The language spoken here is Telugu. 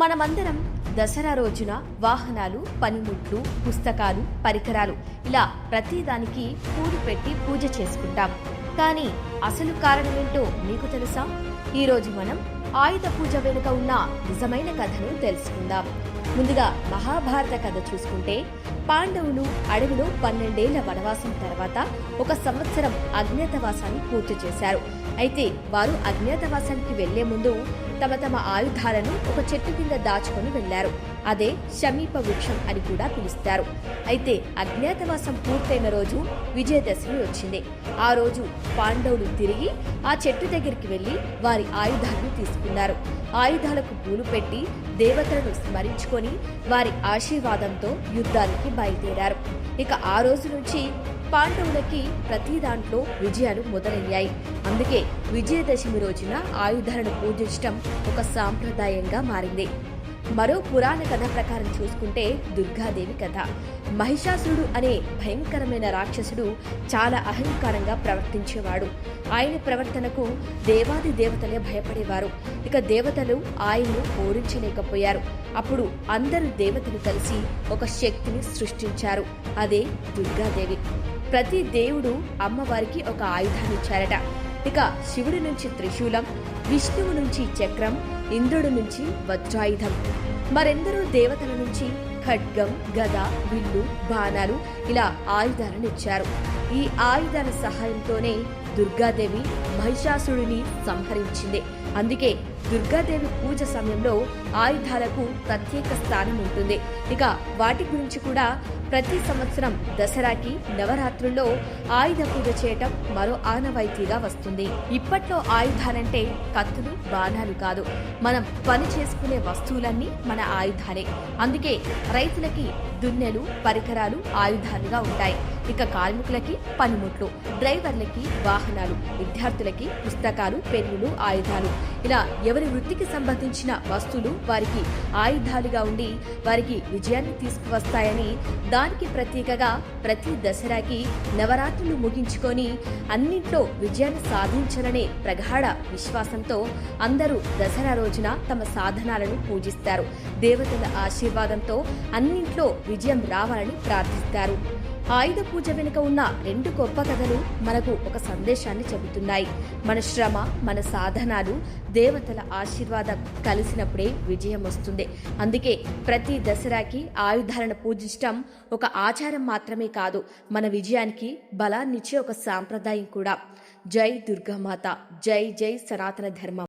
మనమందరం దసరా రోజున వాహనాలు, పనిముట్లు, పుస్తకాలు, పరికరాలు ఇలా ప్రతిదానికి పూలు పెట్టి పూజ చేసుకుంటాం. కానీ అసలు కారణమేంటో మీకు తెలుసా? ఈరోజు మనం ఆయుధ పూజ వెనుక ఉన్న నిజమైన కథను తెలుసుకుందాం. ముందుగా మహాభారత కథ చూసుకుంటే, పాండవులు అడవిలో 12 ఏళ్ల వనవాసం తర్వాత 1 సంవత్సరం అజ్ఞాతవాసాన్ని పూర్తి చేశారు. అయితే వారు అజ్ఞాతవాసానికి వెళ్లే ముందు తమ ఆయుధాలను ఒక చెట్టు కింద దాచుకొని వెళ్లారు. అదే సమీప వృక్షం అని కూడా పిలుస్తారు. అయితే అజ్ఞాతవాసం పూర్తయిన రోజు విజయదశమి వచ్చింది. ఆ రోజు పాండవులు తిరిగి ఆ చెట్టు దగ్గరికి వెళ్లి వారి ఆయుధాలను తీసుకున్నారు. ఆయుధాలకు పూలు పెట్టి దేవతలను స్మరించుకొని వారి ఆశీర్వాదంతో యుద్ధానికి బయలుదేరారు. ఇక ఆ రోజు నుంచి పాండవులకి ప్రతి దాంట్లో విజయాలు మొదలయ్యాయి. అందుకే విజయదశమి రోజున ఆయుధాలను పూజించడం ఒక సాంప్రదాయంగా మారింది. మరో పురాణ కథ ప్రకారం చూసుకుంటే దుర్గాదేవి కథ. మహిషాసురుడు అనే భయంకరమైన రాక్షసుడు చాలా అహంకారంగా ప్రవర్తించేవాడు. ఆయన ప్రవర్తనకు దేవాది దేవతలే భయపడేవారు. ఇక దేవతలు ఆయన్ను ఓడించలేకపోయారు. అప్పుడు అందరు దేవతలు కలిసి ఒక శక్తిని సృష్టించారు. అదే దుర్గాదేవి. ప్రతి దేవుడు అమ్మవారికి ఒక ఆయుధాన్ని ఇచ్చారట. ఇక శివుడి నుంచి త్రిశూలం, విష్ణువు నుంచి చక్రం, ఇంద్రుడి నుంచి వజ్రాయుధం, మరెందరో దేవతల నుంచి ఖడ్గం, గద, విల్లు, బాణాలు ఇలా ఆయుధాలను ఇచ్చారు. ఈ ఆయుధాల సహాయంతోనే దుర్గాదేవి మహిషాసురుడిని సంహరించింది. అందుకే దుర్గాదేవి పూజ సమయంలో ఆయుధాలకు ప్రత్యేక స్థానం ఉంటుంది. ఇక వాటి గురించి కూడా ప్రతి సంవత్సరం దసరాకి, నవరాత్రుల్లో ఆయుధ పూజ చేయటం మరో ఆనవాయితీగా వస్తుంది. ఇప్పట్లో ఆయుధాలంటే కత్తులు, బాణాలు కాదు, మనం పని చేసుకునే వస్తువులన్నీ మన ఆయుధాలే. అందుకే రైతులకి దున్నెలు, పరికరాలు ఆయుధాలుగా ఉంటాయి. ఇక కార్మికులకి పనిముట్లు, డ్రైవర్లకి వాహనాలు, విద్యార్థులకి పుస్తకాలు, పెన్నులు, ఆయుధాలు ఇలా ఎవరి వృత్తికి సంబంధించిన వస్తువులు వారికి ఆయుధాలుగా ఉండి వారికి విజయాన్ని తీసుకువస్తాయని, దానికి ప్రతీకగా ప్రతి దసరాకి నవరాత్రులు ముగించుకొని అన్నింట్లో విజయాన్ని సాధించాలనే ప్రగాఢ విశ్వాసంతో అందరూ దసరా రోజున తమ సాధనాలను పూజిస్తారు. దేవతల ఆశీర్వాదంతో అన్నింట్లో విజయం రావాలని ప్రార్థిస్తారు. ఆయుధ పూజ వెనుక ఉన్న 2 గొప్ప కథలు మనకు ఒక సందేశాన్ని చెబుతున్నాయి. మన శ్రమ, మన సాధనాలు, దేవతల ఆశీర్వాదం కలిసినప్పుడే విజయం వస్తుంది. అందుకే ప్రతి దసరాకి ఆయుధాలను పూజించడం ఒక ఆచారం మాత్రమే కాదు, మన విజయానికి బలాన్నిచ్చే ఒక సాంప్రదాయం కూడా. జై దుర్గామాత, జై జై సనాతన ధర్మం.